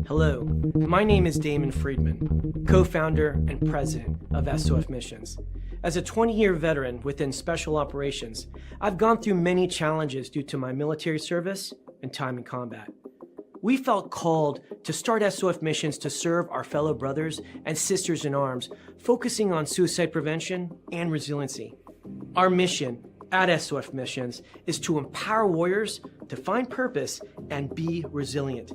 Hello, my name is Damon Friedman, co-founder and president of SOF Missions. As a 20-year veteran within Special Operations, I've gone through many challenges due to my military service and time in combat. We felt called to start SOF Missions to serve our fellow brothers and sisters in arms, focusing on suicide prevention and resiliency. Our mission at SOF Missions is to empower warriors to find purpose and be resilient.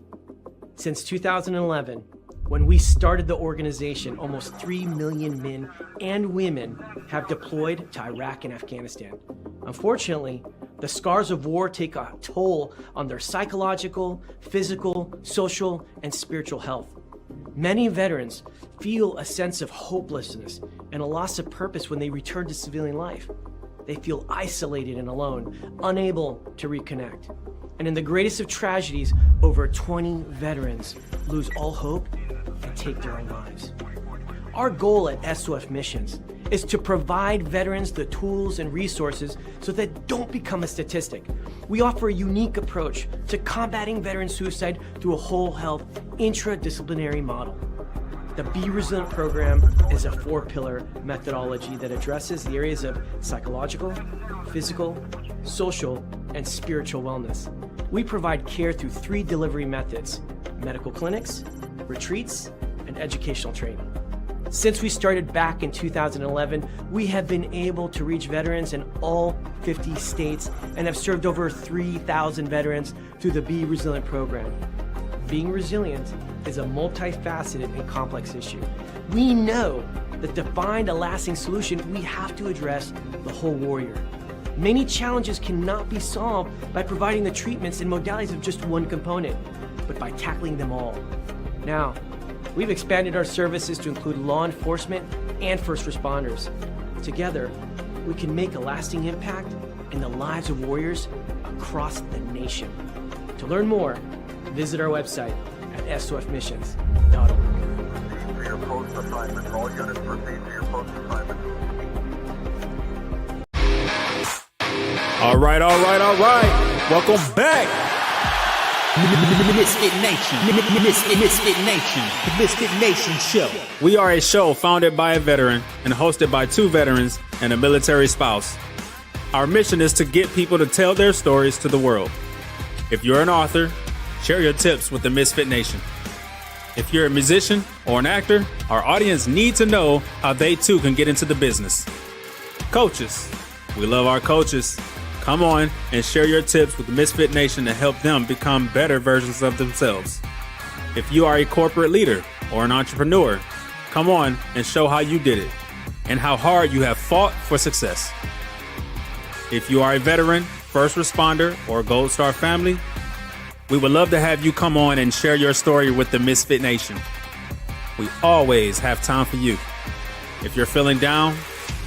Since 2011, when we started the organization, almost 3 million men and women have deployed to Iraq and Afghanistan. Unfortunately, the scars of war take a toll on their psychological, physical, social, and spiritual health. Many veterans feel a sense of hopelessness and a loss of purpose when they return to civilian life. They feel isolated and alone, unable to reconnect. And in the greatest of tragedies, over 20 veterans lose all hope and take their own lives. Our goal at SOF Missions is to provide veterans the tools and resources so that they don't become a statistic. We offer a unique approach to combating veteran suicide through a whole health intradisciplinary model. The Be Resilient program is a 4-pillar methodology that addresses the areas of psychological, physical, social, and spiritual wellness. We provide care through 3 delivery methods: medical clinics, retreats, and educational training. Since we started back in 2011, we have been able to reach veterans in all 50 states and have served over 3,000 veterans through the Be Resilient program. Being resilient is a multifaceted and complex issue. We know that to find a lasting solution, we have to address the whole warrior. Many challenges cannot be solved by providing the treatments and modalities of just one component, but by tackling them all. Now, we've expanded our services to include law enforcement and first responders. Together, we can make a lasting impact in the lives of warriors across the nation. To learn more, visit our website at sofmissions.org. Proceed for your post assignment. All units proceed for your post assignment. All right. Welcome back. MisFitNation. The MisFitNation show. We are a show founded by a veteran and hosted by 2 veterans and a military spouse. Our mission is to get people to tell their stories to the world. If you're an author, share your tips with the Misfit Nation. If you're a musician or an actor, our audience need to know how they too can get into the business. Coaches, we love our coaches. Come on and share your tips with the Misfit Nation to help them become better versions of themselves. If you are a corporate leader or an entrepreneur, come on and show how you did it and how hard you have fought for success. If you are a veteran, first responder, or Gold Star family, we would love to have you come on and share your story with the Misfit Nation. We always have time for you. If you're feeling down,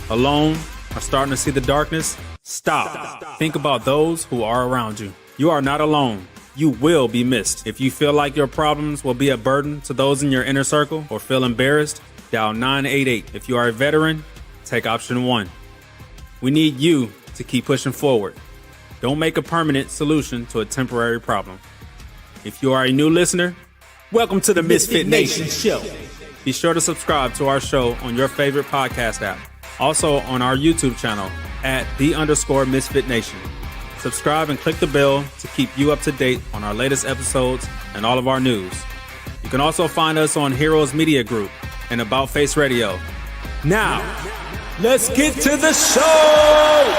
alone, or starting to see the darkness, stop. Think about those who are around you. You are not alone. You will be missed. If you feel like your problems will be a burden to those in your inner circle or feel embarrassed, dial 988. If you are a veteran, take option 1. We need you to keep pushing forward. Don't make a permanent solution to a temporary problem. If you are a new listener, welcome to the Misfit Nation show. Be sure to subscribe to our show on your favorite podcast app. Also on our YouTube channel at @the_Misfit Nation. Subscribe and click the bell to keep you up to date on our latest episodes and all of our news. You can also find us on Heroes Media Group and About Face Radio. Now, let's get to the show!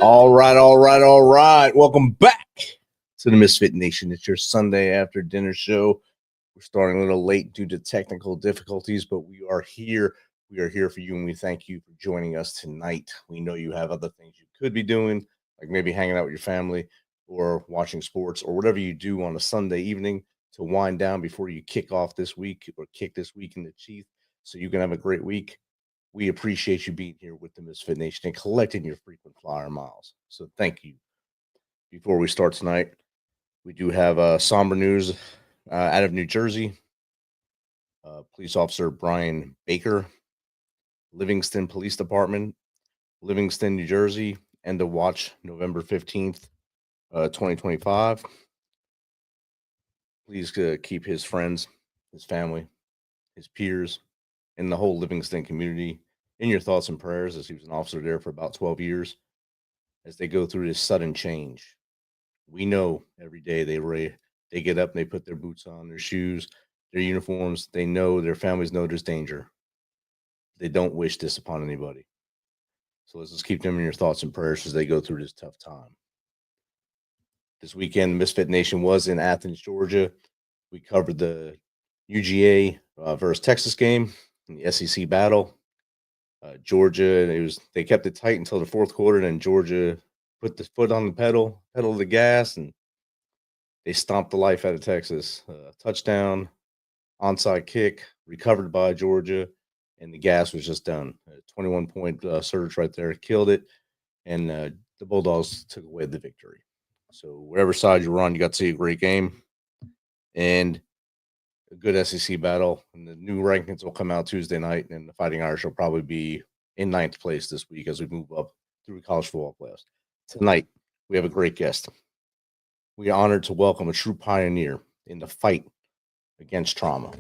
All right. Welcome back to the Misfit Nation. It's your Sunday after dinner show. We're starting a little late due to technical difficulties, but we are here. We are here for you, and we thank you for joining us tonight. We know you have other things you could be doing, like maybe hanging out with your family or watching sports or whatever you do on a Sunday evening to wind down before you kick off this week or kick this week in the teeth so you can have a great week. We appreciate you being here with the Misfit Nation and collecting your frequent flyer miles. So thank you. Before we start tonight, We do have somber news out of New Jersey. Police officer Brian Baker, Livingston Police Department, Livingston, New Jersey, end of watch November 15th, 2025. Please keep his friends, his family, his peers, and the whole Livingston community in your thoughts and prayers, as he was an officer there for about 12 years as they go through this sudden change. We know every day they get up and they put their boots on, their shoes, their uniforms. They know, their families know there's danger. They don't wish this upon anybody. So let's just keep them in your thoughts and prayers as they go through this tough time. This weekend, Misfit Nation was in Athens, Georgia. We covered the UGA versus Texas game in the SEC battle. Georgia, they kept it tight until the fourth quarter. Then Georgia put the foot on the pedal of the gas, and they stomped the life out of Texas. Touchdown, onside kick, recovered by Georgia, and the gas was just done. 21-point surge right there, killed it, and the Bulldogs took away the victory. So whatever side you were on, you got to see a great game and a good SEC battle. And the new rankings will come out Tuesday night, and the Fighting Irish will probably be in 9th place this week as we move up through college football playoffs. Tonight, we have a great guest. We are honored to welcome a true pioneer in the fight against trauma.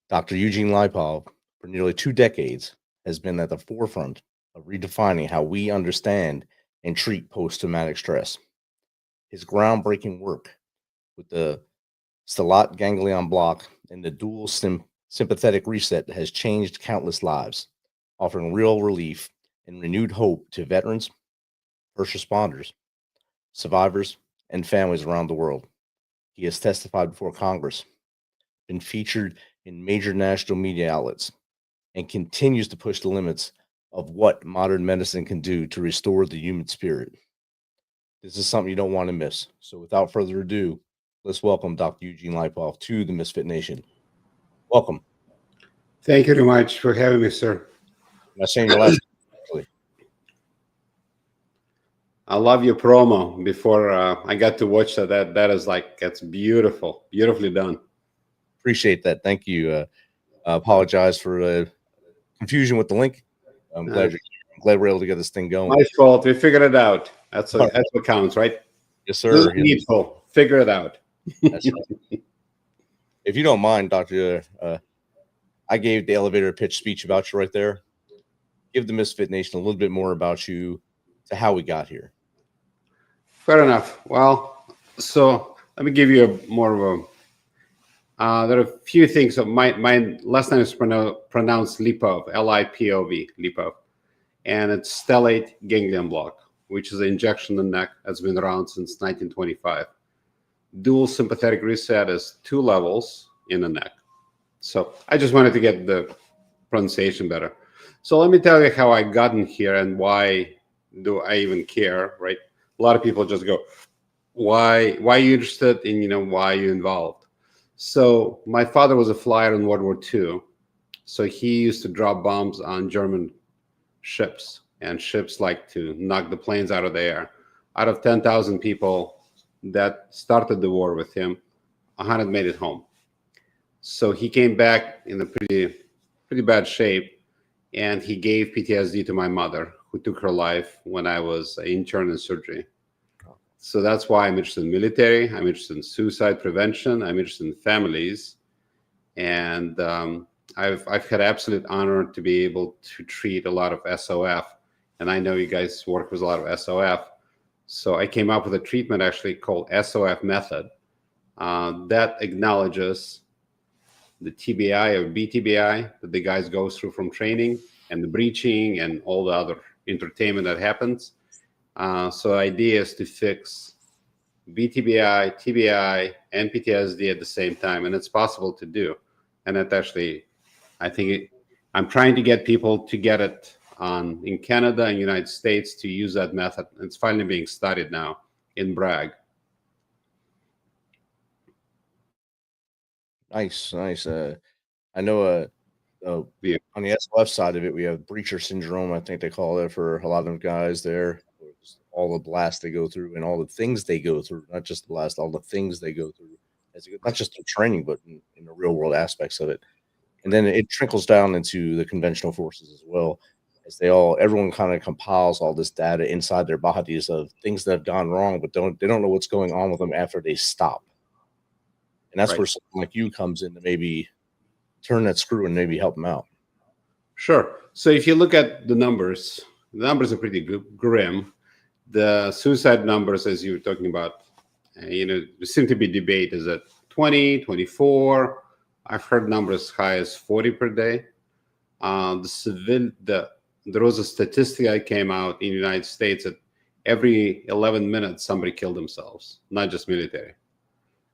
Dr. Eugene Lipov, for nearly 2 decades, has been at the forefront of redefining how we understand and treat post-traumatic stress. His groundbreaking work with the Stellate Ganglion Block and the Dual Sympathetic Reset has changed countless lives, offering real relief and renewed hope to veterans, first responders, survivors, and families around the world. He has testified before Congress, been featured in major national media outlets, and continues to push the limits of what modern medicine can do to restore the human spirit. This is something you don't want to miss. So without further ado, let's welcome Dr. Eugene Lipov to the Misfit Nation. Welcome. Thank you very much for having me, sir. Am I saying your last name correctly? I love your promo before I got to watch that. That's beautiful, beautifully done. Appreciate that. Thank you. I apologize for confusion with the link. I'm glad we're able to get this thing going. My fault. We figured it out. That's what counts, right? Yes, sir. Needful. Figure it out. That's right. If you don't mind, Doctor, I gave the elevator pitch speech about you right there. Give the Misfit Nation a little bit more about you to how we got here. Fair enough. Well, so let me give you more of a. There are a few things. So my last name is pronounced Lipov, Lipov, Lipov, and it's Stellate Ganglion Block, which is an injection in the neck that's been around since 1925. Dual Sympathetic Reset is 2 levels in the neck. So I just wanted to get the pronunciation better. So let me tell you how I gotten here and why do I even care, right? A lot of people just go, why are you interested in, why are you involved? So my father was a flyer in World War II. So he used to drop bombs on German ships, and ships like to knock the planes out of the air. Out of 10,000 people that started the war with him, 100 made it home. So he came back in a pretty bad shape, and he gave PTSD to my mother, who took her life when I was an intern in surgery. So that's why I'm interested in military. I'm interested in suicide prevention. I'm interested in families, and I've had absolute honor to be able to treat a lot of SOF, and I know you guys work with a lot of SOF. So I came up with a treatment actually called SOF method that acknowledges the TBI or BTBI that the guys go through from training and the breaching and all the other entertainment that happens. So the idea is to fix BTBI, TBI, and PTSD at the same time, and it's possible to do. And that actually, I'm trying to get people to get it in Canada and United States to use that method. It's finally being studied now in Bragg. Nice. I know on the SLF side of it, we have breacher syndrome. I think they call it for a lot of them guys there. all the blasts they go through and all the things they go through, not just the blast, all the things they go through, not just through training, but in the real world aspects of it. And then it trickles down into the conventional forces as well, as everyone kind of compiles all this data inside their bodies of things that have gone wrong, but they don't know what's going on with them after they stop. And that's where someone like you comes in to maybe turn that screw and maybe help them out. Sure. So if you look at the numbers are pretty grim. The suicide numbers, as you were talking about, there seem to be debate. Is it 20, 24? I've heard numbers as high as 40 per day. There was a statistic that came out in the United States that every 11 minutes somebody killed themselves, not just military.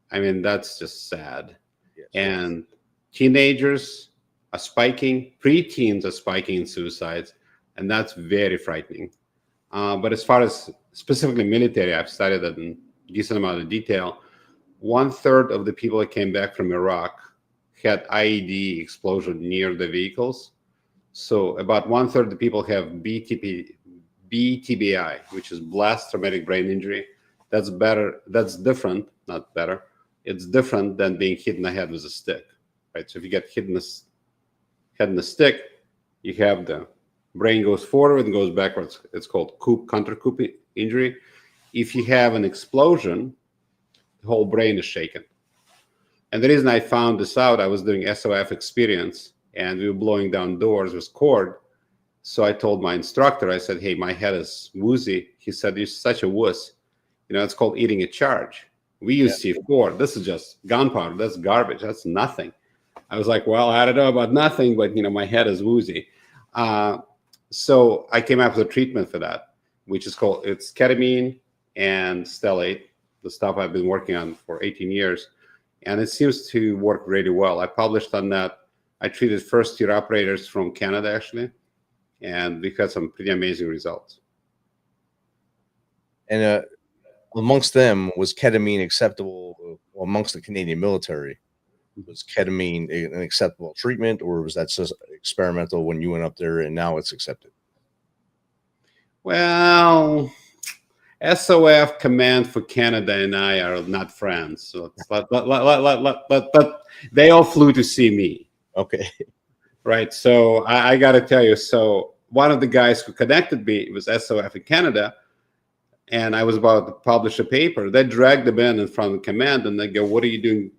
I mean, that's just sad. Yes. And teenagers are spiking, preteens are spiking in suicides, and that's very frightening. But as far as specifically military, I've studied that in a decent amount of detail. 1/3 of the people that came back from Iraq had IED explosion near the vehicles. So about 1/3 of the people have BTBI, which is blast traumatic brain injury. That's better. That's different, not better. It's different than being hit in the head with a stick, right? So if you get hit in the head in the stick, you have the brain goes forward and goes backwards. It's called counter-coup injury. If you have an explosion, the whole brain is shaken. And the reason I found this out, I was doing SOF experience, and we were blowing down doors with cord. So I told my instructor, I said, hey, my head is woozy. He said, you're such a wuss. It's called eating a charge. We use C4. This is just gunpowder. That's garbage. That's nothing. I was like, well, I don't know about nothing, but, my head is woozy. So I came up with a treatment for that, which is it's ketamine and stellate, the stuff I've been working on for 18 years. And it seems to work really well. I published on that. I treated first-year operators from Canada, actually, and we had some pretty amazing results. And amongst them, was ketamine acceptable amongst the Canadian military? Was ketamine an acceptable treatment, or was that just experimental when you went up there and now it's accepted? Well, SOF Command for Canada and I are not friends, so but they all flew to see me. Okay. Right. So I got to tell you, so one of the guys who connected me was SOF in Canada, and I was about to publish a paper. They dragged the man in front of the command, and they go, what are you doing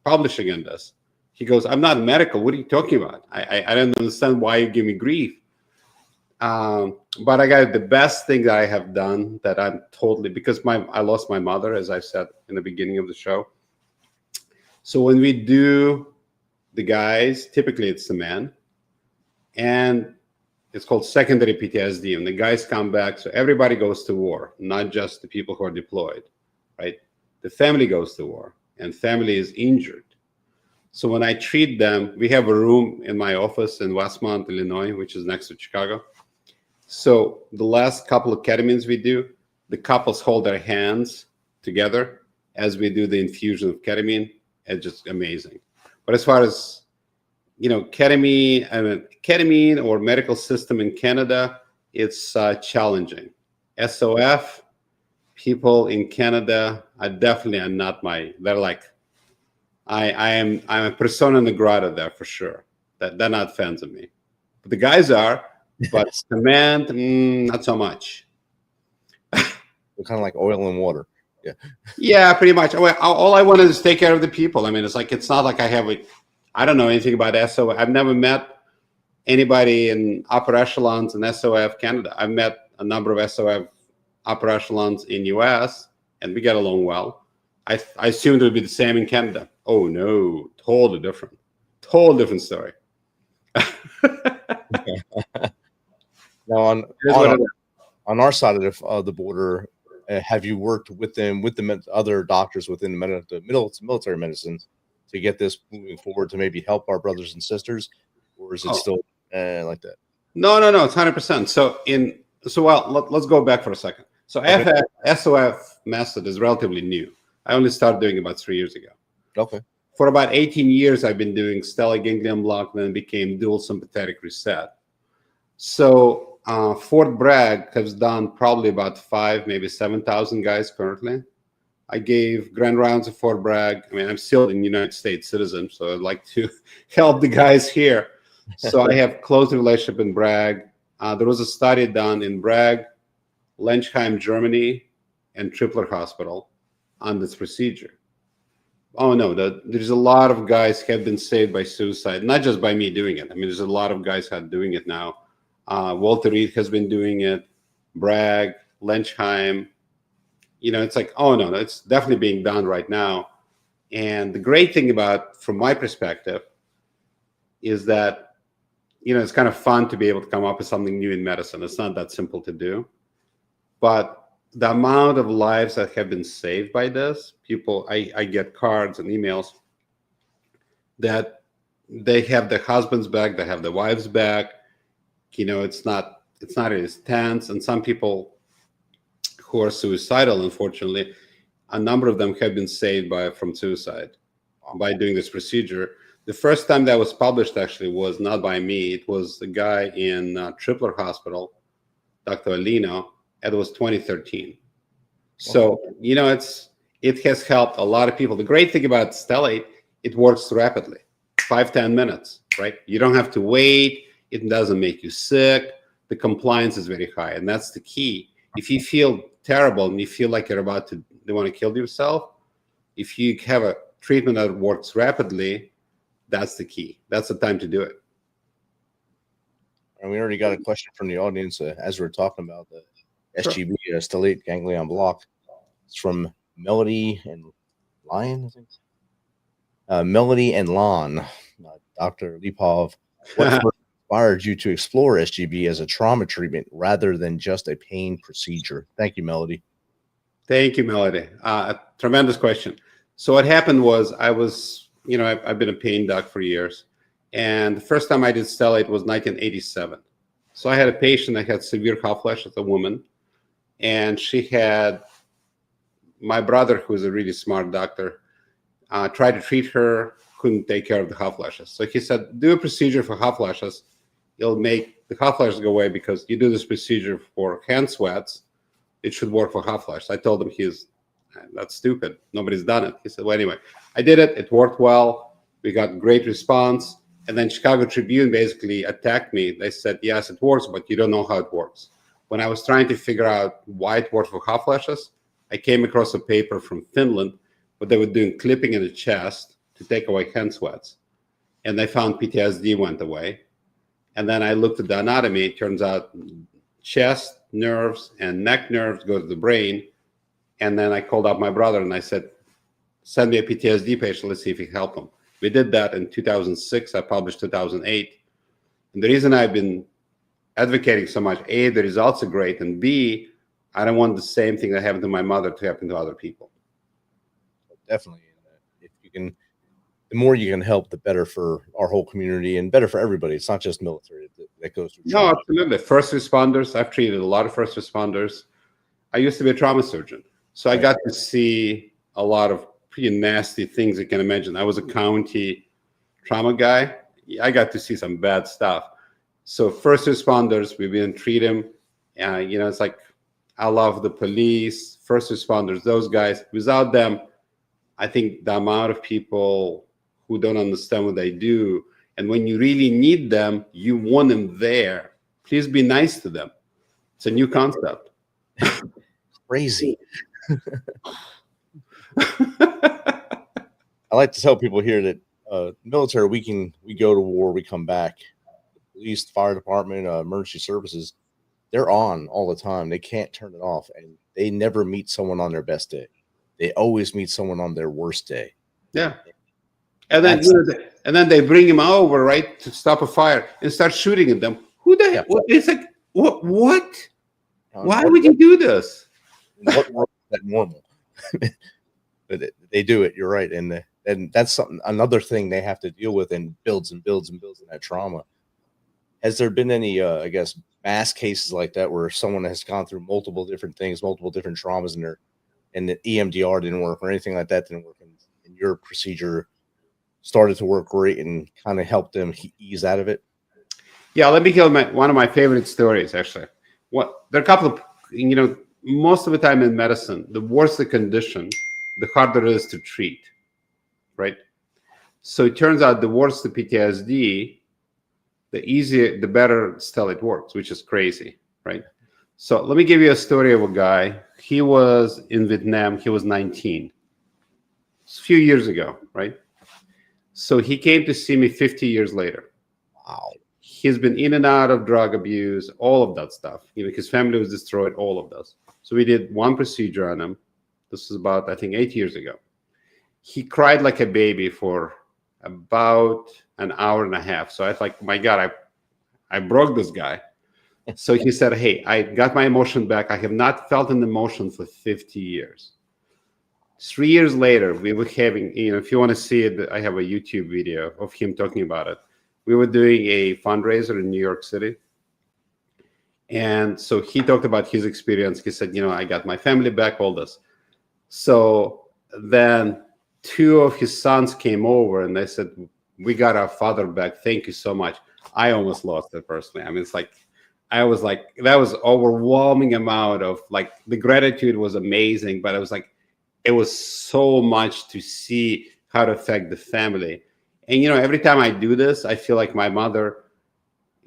publishing on this? He goes, I'm not medical. What are you talking about? I don't understand why you give me grief. But I got the best thing that I have done that I'm totally, because I lost my mother, as I said in the beginning of the show. So when we do the guys, typically it's the men, and it's called secondary PTSD. And the guys come back, so everybody goes to war, not just the people who are deployed, right? The family goes to war, and family is injured. So when I treat them, we have a room in my office in Westmont, Illinois, which is next to Chicago. So the last couple of ketamines we do, the couples hold their hands together as we do the infusion of ketamine. It's just amazing. But as far as, ketamine or medical system in Canada, it's challenging. SOF, people in Canada are definitely not they're like, I'm a persona non grata there for sure. That they're not fans of me. But the guys are, but command, not so much. They're kind of like oil and water. Yeah. Yeah, pretty much. All I wanted is take care of the people. I mean, it's not like I don't know anything about SOF. I've never met anybody in upper echelons in SOF Canada. I've met a number of SOF upper echelons in US, and we get along well. I assumed it would be the same in Canada. Oh no, totally different story. Now on our side of the border, have you worked with the other doctors within the military medicine to get this moving forward to maybe help our brothers and sisters, or is it still like that? No, it's 100%. Let's go back for a second. So okay. SOF method is relatively new. I only started doing it about 3 years ago. Okay. For about 18 years, I've been doing Stellate Ganglion Block, then became Dual Sympathetic Reset. So Fort Bragg has done probably about 5, maybe 7,000 guys currently. I gave grand rounds of Fort Bragg. I mean, I'm still a United States citizen, so I'd like to help the guys here. So I have close relationship in Bragg. There was a study done in Bragg, Lenchheim, Germany, and Tripler Hospital on this procedure. Oh no, there's a lot of guys have been saved by suicide, not just by me doing it. I mean, there's a lot of guys that are doing it now. Walter Reed has been doing it, Bragg, Lenchheim. You know, it's like, oh no, it's definitely being done right now. And the great thing about, from my perspective, is that, you know, it's kind of fun to be able to come up with something new in medicine. It's not that simple to do. But the amount of lives that have been saved by this, people, I get cards and emails that they have their husbands back, they have their wives back. You know, it's not as tense. And some people who are suicidal, unfortunately, a number of them have been saved from suicide by doing this procedure. The first time that was published actually was not by me. It was a guy in Tripler Hospital, Dr. Alino. It was 2013. So, you know, it has helped a lot of people. The great thing about Stellate, it works rapidly, 5-10 minutes, right? You don't have to wait. It doesn't make you sick. The compliance is very high, and that's the key. If you feel terrible and you feel like you're about to want to kill yourself, if you have a treatment that works rapidly, that's the key. That's the time to do it. And we already got a question from the audience as we're talking about the SGB, Stellate Ganglion Block. It's from Melody and Lion, I think. Melody and Lon, Dr. Lipov. What inspired you to explore SGB as a trauma treatment rather than just a pain procedure? Thank you, Melody. Thank you, Melody. A tremendous question. So what happened was I've been a pain doc for years. And the first time I did Stellate was 1987. So I had a patient that had severe hot flashes, a woman. And she had my brother, who's a really smart doctor, tried to treat her, couldn't take care of the hot flashes. So he said, do a procedure for hot flashes. It'll make the hot flashes go away because you do this procedure for hand sweats. It should work for hot flashes. I told him that's stupid. Nobody's done it. He said, well, anyway, I did it. It worked well. We got great response. And then Chicago Tribune basically attacked me. They said, yes, it works, but you don't know how it works. When I was trying to figure out why it worked for hot flashes, I came across a paper from Finland where they were doing clipping in the chest to take away hand sweats. And they found PTSD went away. And then I looked at the anatomy. It turns out chest nerves and neck nerves go to the brain. And then I called up my brother and I said, send me a PTSD patient. Let's see if he can help him. We did that in 2006. I published 2008. And the reason I've been advocating so much, A, the results are great, and B, I don't want the same thing that happened to my mother to happen to other people. Definitely. If you can, the more you can help, the better for our whole community and better for everybody. It's not just military that goes through trauma. No, absolutely. First responders. I've treated a lot of first responders. I used to be a trauma surgeon. So I got to see a lot of pretty nasty things you can imagine. I was a county trauma guy. I got to see some bad stuff. So first responders, we didn't treat them. It's like, I love the police, first responders, those guys. Without them, I think the amount of people who don't understand what they do, and when you really need them, you want them there. Please be nice to them. It's a new concept. Crazy. I like to tell people here that military, we go to war, we come back. The police, fire department, emergency services, they're on all the time. They can't turn it off, and they never meet someone on their best day. They always meet someone on their worst day. Yeah. And then they bring him over, right, to stop a fire and start shooting at them. Who the hell? It's like, what? Why would you do this? What world is that normal? But they do it. You're right, and that's another thing they have to deal with, and builds and builds and builds in that trauma. Has there been any, mass cases like that where someone has gone through multiple different things, multiple different traumas, and the EMDR didn't work or anything like that didn't work, and your procedure started to work great and kind of helped them ease out of it? Yeah, let me tell one of my favorite stories, actually. There are a couple of, most of the time in medicine, the worse the condition, the harder it is to treat, right? So it turns out the worse the PTSD, the better Stellate works, which is crazy, right? So let me give you a story of a guy. He was in Vietnam. He was 19. It's a few years ago, right? So he came to see me 50 years later. Wow. He's been in and out of drug abuse, all of that stuff. His family was destroyed, all of those. So we did one procedure on him. This was about, I think, 8 years ago. He cried like a baby for about an hour and a half. So I was like, my God, I broke this guy. So he said, hey, I got my emotion back. I have not felt an emotion for 50 years. 3 years later, we were having, if you want to see it, I have a YouTube video of him talking about it. We were doing a fundraiser in New York City. And so he talked about his experience. He said, I got my family back, all this. So then 2 of his sons came over and they said, we got our father back. Thank you so much. I almost lost it personally. I mean, I was like, that was overwhelming amount of the gratitude was amazing, but it was so much to see how it affect the family. And, every time I do this, I feel like my mother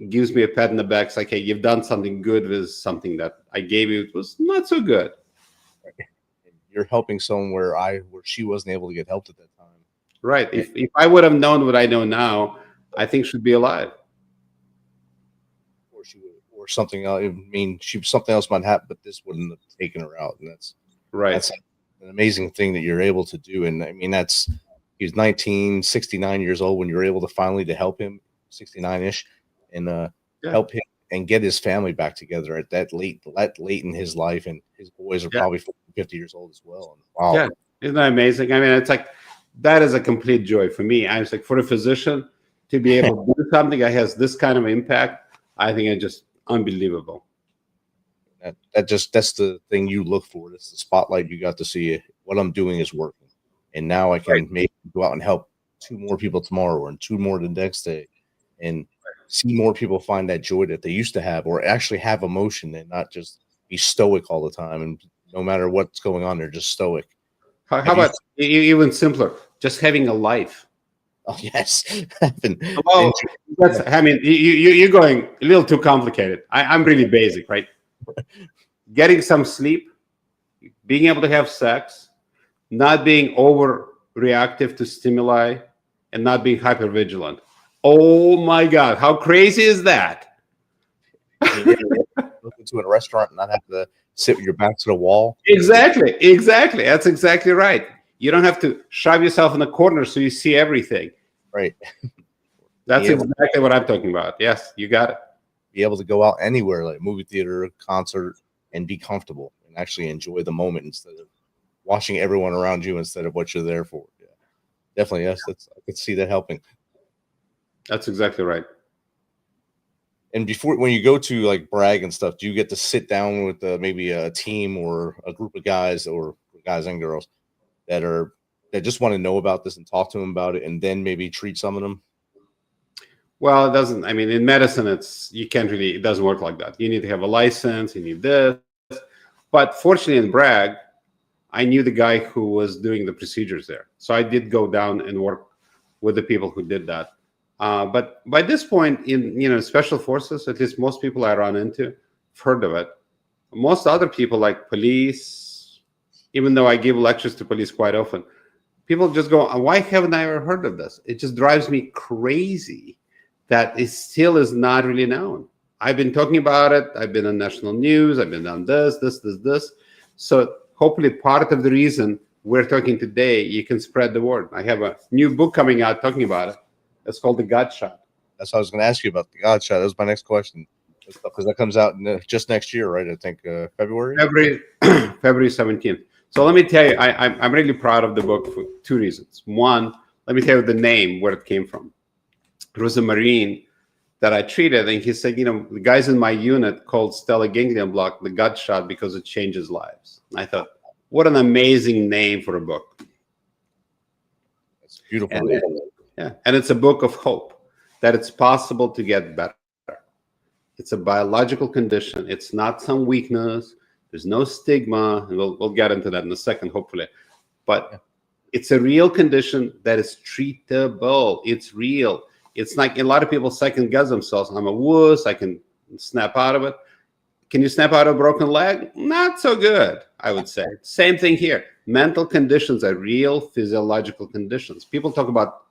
gives me a pat in the back. It's like, hey, you've done something good with something that I gave you. It was not so good. You're helping someone where she wasn't able to get help at that time. Right. If I would have known what I know now, I think she'd be alive. Or something else. I mean, something else might happen, but this wouldn't have taken her out. And that's right. That's an amazing thing that you're able to do. And I mean, he was 19, 69 years old when you were able to finally to help him, 69-ish, and help him and get his family back together at that late in his life. And his boys are probably 50 years old as well. And wow. Yeah. Isn't that amazing? I mean, it's that is a complete joy for me. I was for a physician to be able to do something that has this kind of impact, I think it's just unbelievable. That's the thing you look for. It's the spotlight. You got to see what I'm doing is working. And now I can maybe go out and help 2 more people tomorrow and 2 more the next day and see more people find that joy that they used to have or actually have emotion and not just be stoic all the time. And no matter what's going on, they're just stoic. How about even simpler, just having a life? Oh, yes. Well, I mean, you're going a little too complicated. I'm really basic, right? Getting some sleep, being able to have sex, not being overreactive to stimuli, and not being hypervigilant. Oh my God, how crazy is that? Look into a restaurant and not have to sit with your back to the wall. Exactly. That's exactly right. You don't have to shove yourself in the corner so you see everything. Right. That's exactly what I'm talking about. Yes, you got it. Be able to go out anywhere, like movie theater, concert, and be comfortable and actually enjoy the moment instead of watching everyone around you instead of what you're there for. Yeah, definitely. Yes, I could see that helping. That's exactly right. And when you go to brag and stuff, do you get to sit down with maybe a team or a group of guys or guys and girls that just want to know about this and talk to them about it, and then maybe treat some of them? Well, it doesn't. I mean, in medicine, it doesn't work like that. You need to have a license. You need this. But fortunately, in Bragg, I knew the guy who was doing the procedures there, so I did go down and work with the people who did that. But by this point, in special forces, at least most people I run into have heard of it. Most other people, like police, even though I give lectures to police quite often, people just go, "Why haven't I ever heard of this?" It just drives me crazy that it still is not really known. I've been talking about it. I've been on national news. I've been on this. So hopefully part of the reason we're talking today, you can spread the word. I have a new book coming out talking about it. It's called The God Shot. That's what I was going to ask you about, The God Shot. That was my next question. Because that comes out just next year, right? I think February? February 17th. So let me tell you, I'm really proud of the book for 2 reasons. One, let me tell you the name, where it came from. It was a Marine that I treated, and he said, the guys in my unit called Stellate Ganglion Block The God Shot because it changes lives. And I thought, what an amazing name for a book. It's beautiful. And it's a book of hope, that it's possible to get better. It's a biological condition. It's not some weakness. There's no stigma. And we'll get into that in a second, hopefully. But it's a real condition that is treatable. It's real. It's like a lot of people second guess themselves. I'm a wuss. I can snap out of it. Can you snap out of a broken leg? Not so good, I would say. Same thing here. Mental conditions are real physiological conditions. People talk about,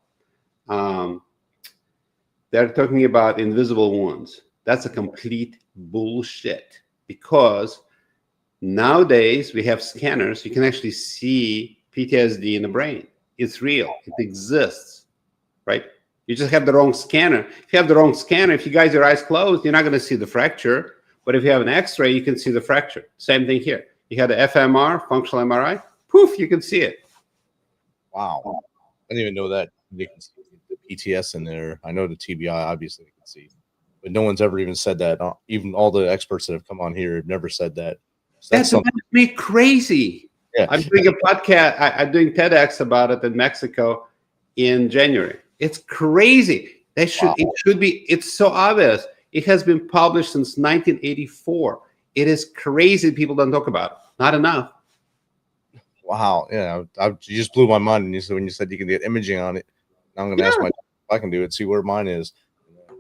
they're talking about invisible wounds. That's a complete bullshit, because nowadays we have scanners. You can actually see PTSD in the brain. It's real. It exists, right? You just have the wrong scanner. If you have the wrong scanner, if you guys your eyes closed, you're not going to see the fracture. But if you have an X-ray, you can see the fracture. Same thing here. You had an fMR, functional MRI, poof, you can see it. Wow. I didn't even know that they can see the PTS in there. I know the TBI, obviously, they can see. But no one's ever even said that. Even all the experts that have come on here have never said that. So That's about to be crazy. Yeah. I'm doing a podcast. I'm doing TEDx about it in Mexico in January. It's crazy. They should. Wow. It should be. It's so obvious. It has been published since 1984. It is crazy. People don't talk about it. Not enough. Wow. Yeah. You just blew my mind when you said you can get imaging on it. I'm going to ask my if I can do it, see where mine is.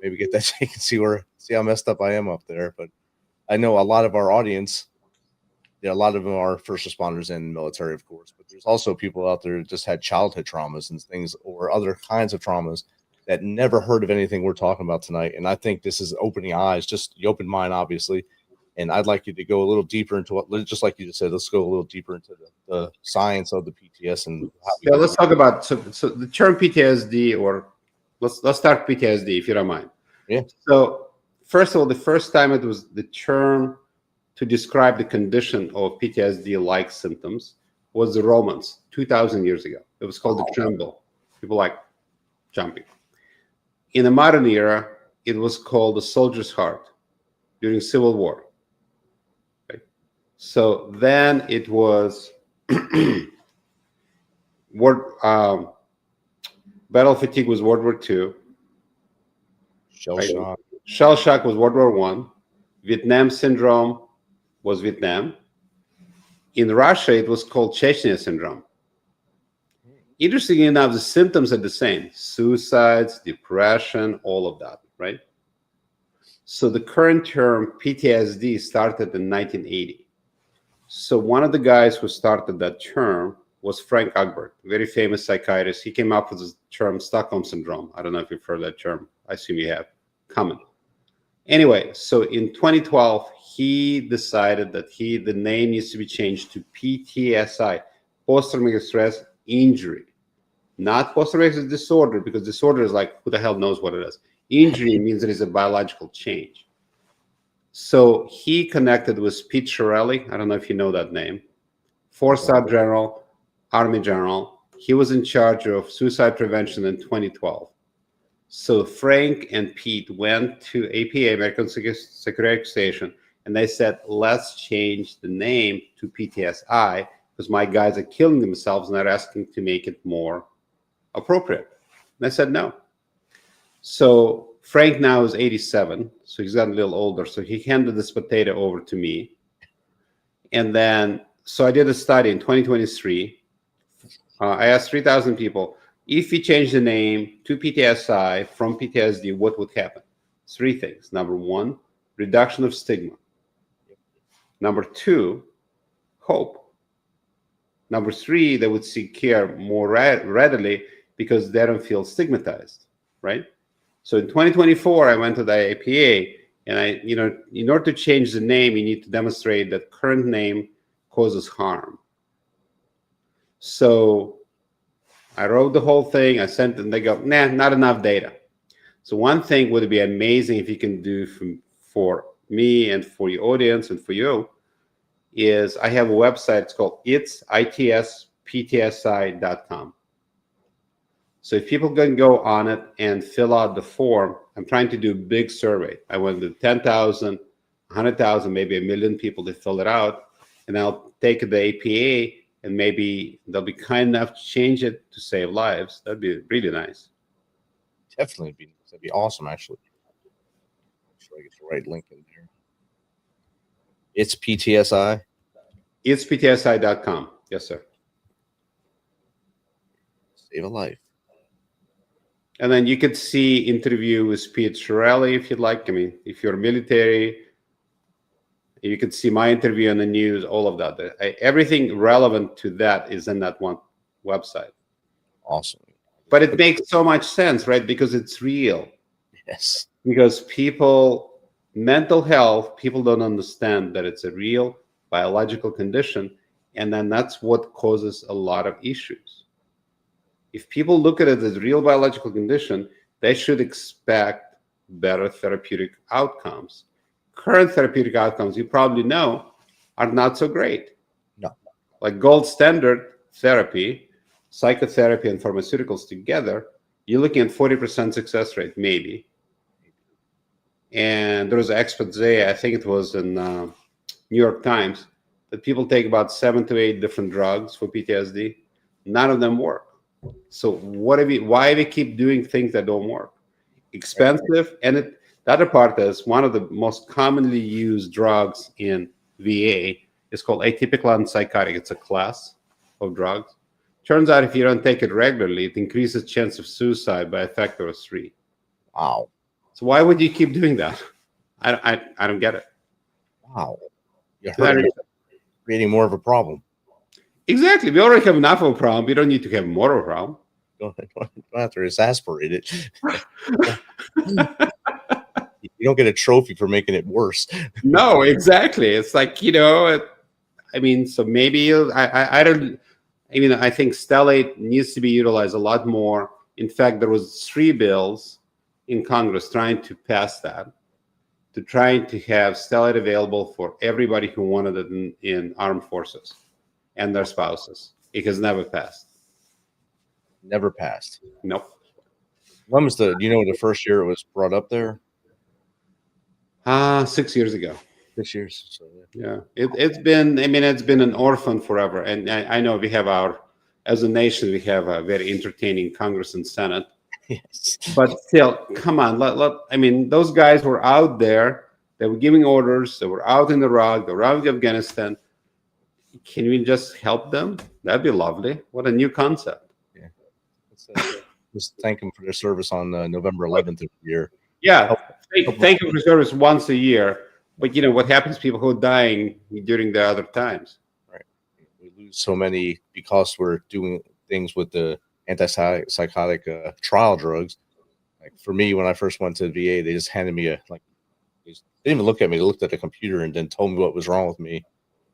Maybe get that check and see how messed up I am up there. But I know a lot of our audience, a lot of them are first responders and military, of course. But there's also people out there that just had childhood traumas and things, or other kinds of traumas that never heard of anything we're talking about tonight. And I think this is opening eyes. Just you opened mine, obviously. And I'd like you to go a little deeper into what, just like you just said, let's go a little deeper into the science of the PTS and how let's talk about so the term PTSD, or let's start PTSD if you don't mind. Yeah. So first of all, the first time it was the term to describe the condition of PTSD-like symptoms was the Romans 2,000 years ago. It was called the tremble. People like jumping. In the modern era, it was called the soldier's heart during Civil War. Okay. So then it was battle fatigue was World War II. shell shock. Shell shock was World War I. Vietnam syndrome was Vietnam. In Russia, it was called Chechnya syndrome. Interestingly enough, the symptoms are the same: suicides, depression, all of that, right? So the current term PTSD started in 1980. So one of the guys who started that term was Frank Egbert, very famous psychiatrist. He came up with the term Stockholm syndrome. I don't know if you've heard that term. I assume you have. Common. Anyway, so in 2012, he decided that the name needs to be changed to PTSI, post-traumatic stress injury, not post-traumatic disorder, because disorder is like, who the hell knows what it is. Injury means there is a biological change. So he connected with Pete Shirelli. I don't know if you know that name. Four-star general, Army general. He was in charge of suicide prevention in 2012. So Frank and Pete went to APA, American Psychiatric Station, and they said, let's change the name to PTSI, because my guys are killing themselves and they're asking to make it more appropriate. And I said, no. So Frank now is 87, so he's gotten a little older. So he handed this potato over to me. And then, so I did a study in 2023. I asked 3,000 people, if we change the name to PTSI from PTSD, what would happen? 3 things. Number 1, reduction of stigma. Number 2, hope. Number 3, they would seek care more readily because they don't feel stigmatized, right? So in 2024, I went to the APA, and in order to change the name, you need to demonstrate that current name causes harm. So I wrote the whole thing. I sent them. They go, nah, not enough data. So one thing would be amazing if you can do for me and for your audience and for you is I have a website. It's called itsptsi.com. So if people can go on it and fill out the form, I'm trying to do a big survey. I went to 10,000, 100,000, maybe 1 million people to fill it out. And I'll take the APA and maybe they'll be kind enough to change it to save lives. That'd be really nice. Definitely. That'd be awesome, actually. sure I get the right link in there. It's PTSI. It's PTSI.com. Yes, sir. Save a life. And then you could see interview with Pete Shirelli if you'd like. I mean, if you're military, you could see my interview on the news, all of that. Everything relevant to that is in that one website. Awesome. But it makes so much sense, right? Because it's real. Yes. Because mental health, people don't understand that it's a real biological condition. And then that's what causes a lot of issues. If people look at it as a real biological condition, they should expect better therapeutic outcomes. Current therapeutic outcomes, you probably know, are not so great. No. Like gold standard therapy, psychotherapy, and pharmaceuticals together, you're looking at 40% success rate, maybe. And there was an expert today, I think it was in New York Times, that people take about 7 to 8 different drugs for PTSD. None of them work. So why we keep doing things that don't work? Expensive, and the other part is one of the most commonly used drugs in VA is called atypical antipsychotic. It's a class of drugs. Turns out if you don't take it regularly, it increases chance of suicide by a factor of 3. Wow. So why would you keep doing that? I don't get it. Wow. You're creating more of a problem. Exactly. We already have enough of a problem. We don't need to have more of a problem. Don't have to exasperate it. You don't get a trophy for making it worse. No, exactly. It's like, I mean, so maybe I think Stellate needs to be utilized a lot more. In fact, there was 3 bills in Congress trying to pass that, to trying to have Stellate available for everybody who wanted it in armed forces and their spouses. It has never passed. Never passed. Nope. When was the first year it was brought up there? 6 years ago. 6 years. So, yeah. It's been an orphan forever. And I know as a nation, we have a very entertaining Congress and Senate. yes. But still, come on. Those guys were out there. They were giving orders. They were out in Iraq. They were out in Afghanistan. Can we just help them? That'd be lovely. What a new concept. Yeah. Just thank them for their service on November 11th of the year. Yeah. Thank you for service once a year. But what happens to people who are dying during the other times? Right. We lose so many because we're doing things with the antipsychotic trial drugs. Like for me, when I first went to the VA, they just handed me they didn't even look at me. They looked at the computer and then told me what was wrong with me,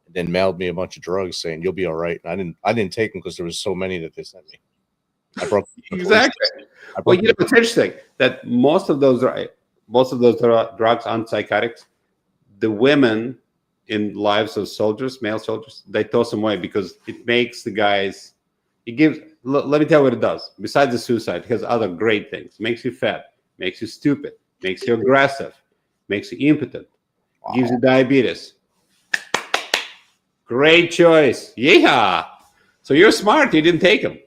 and then mailed me a bunch of drugs saying you'll be all right. And I didn't take them because there was so many that they sent me. I broke exactly. Well, it's interesting that most of those drugs, antipsychotics, the women in lives of soldiers, male soldiers, they toss them away because it makes the guys. Let me tell you what it does. Besides the suicide, it has other great things. It makes you fat, makes you stupid, makes you aggressive, makes you impotent, gives you diabetes. Great choice. Yeah. So you're smart. You didn't take them.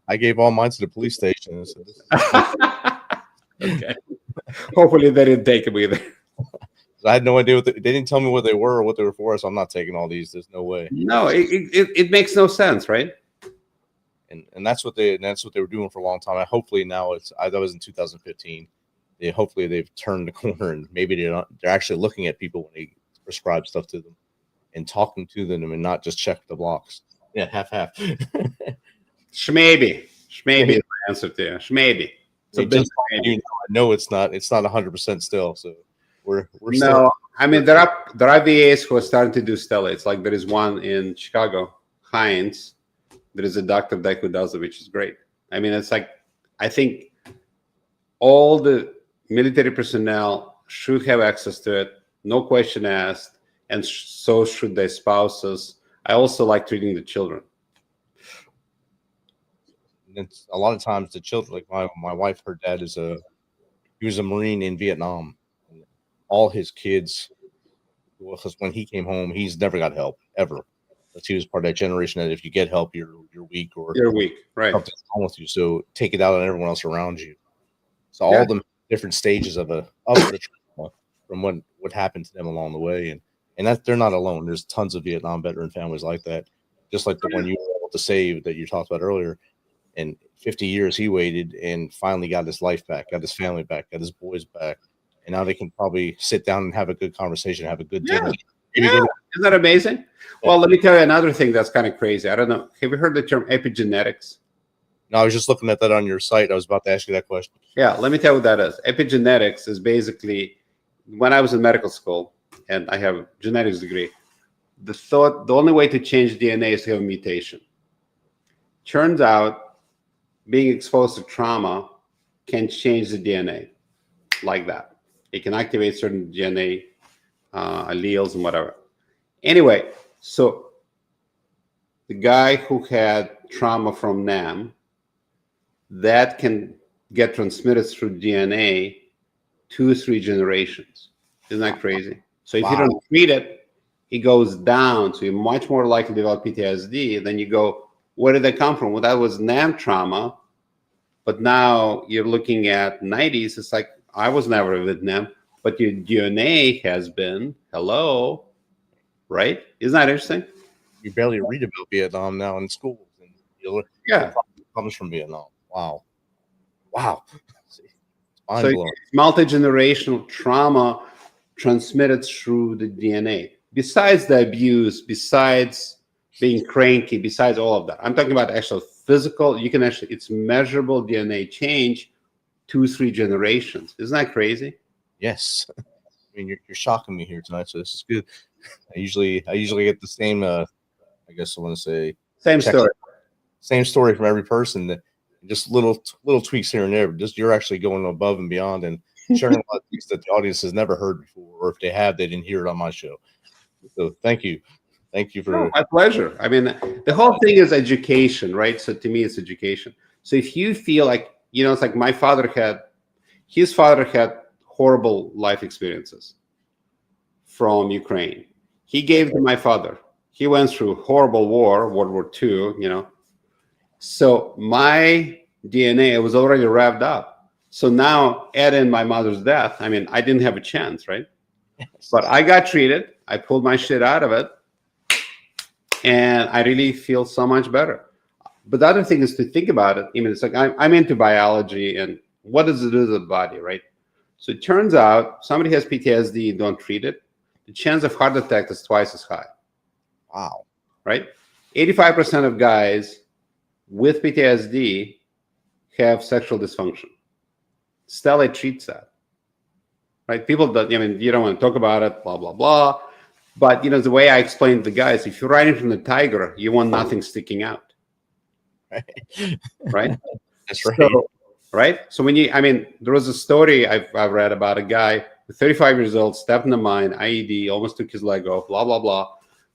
I gave all mine to the police station. Okay. Hopefully they didn't take them either. I had no idea they didn't tell me what they were or what they were for, so I'm not taking all these. There's no way. No, it makes no sense, right? And that's what they were doing for a long time. Hopefully now that was in 2015. Hopefully they've turned the corner and maybe they're actually looking at people when they prescribe stuff to them and talking to them and not just check the blocks. Yeah, half. Shmaybe is my answer to you. Shmaybe. I know it's not 100% still. So we're no. Still, there are VAs who are starting to do stellates. Like there is one in Chicago, Heinz. There is a doctor there who does it, which is great. It's like I think all the military personnel should have access to it, no question asked, and so should their spouses. I also like treating the children. It's a lot of times the children, like my wife, her dad he was a Marine in Vietnam. All his kids, because when he came home, he's never got help ever. Because he was part of that generation that if you get help, you're weak or you're weak, right? Something's wrong with you. So take it out on everyone else around you. So all the different stages of the from what happened to them along the way, and that they're not alone. There's tons of Vietnam veteran families like that, just like the one you were able to save that you talked about earlier. And 50 years he waited and finally got his life back, got his family back, got his boys back, and now they can probably sit down and have a good conversation, have a good dinner. Yeah. Isn't that amazing? Yeah. Well, let me tell you another thing that's kind of crazy. I don't know. Have you heard the term epigenetics? No, I was just looking at that on your site. I was about to ask you that question. Yeah, let me tell you what that is. Epigenetics is basically, when I was in medical school, and I have a genetics degree, the only way to change DNA is to have a mutation. Turns out, being exposed to trauma can change the DNA like that. It can activate certain DNA alleles and whatever. Anyway, so the guy who had trauma from NAM, that can get transmitted through DNA 2 or 3 generations. Isn't that crazy? So if you don't treat it, it goes down. So you're much more likely to develop PTSD. Then you go, where did that come from? Well, that was NAM trauma. But now you're looking at 90s. It's like, I was never with NAM, but your DNA has been. Hello, right? Isn't that interesting? You barely read about Vietnam now in schools. And it comes from Vietnam. Wow. So it's multi-generational trauma transmitted through the DNA. Besides the abuse, besides being cranky, besides all of that, I'm talking about actual physical. You can actually, it's measurable DNA change 2 or 3 generations. Isn't that crazy? Yes. I mean, you're shocking me here tonight, so this is good. I usually get the same. I guess I want to say same story from every person. That just little tweaks here and there. But just you're actually going above and beyond and sharing a lot of things that the audience has never heard before, or if they have, they didn't hear it on my show. So thank you for my pleasure. I mean, the whole thing is education, right? So to me, it's education. So if you feel like, it's like his father had horrible life experiences from Ukraine. He gave to my father. He went through horrible war, World War II, So my DNA was already revved up. So now add in my mother's death. I mean, I didn't have a chance, right? But I got treated. I pulled my shit out of it. And I really feel so much better. But the other thing is to think about it. I mean, it's like I'm into biology and what does it do to the body, right? So it turns out somebody has PTSD, don't treat it. The chance of heart attack is twice as high. Wow. Right? 85% of guys with PTSD have sexual dysfunction. Stellate treats that. Right? People that, you don't want to talk about it, blah, blah, blah. But, the way I explained to the guys, if you're riding from the tiger, you want nothing sticking out. Right? That's right. So, right? So there was a story I've read about a guy who 35 years old, stepped in the mine, IED, almost took his leg off, blah, blah, blah.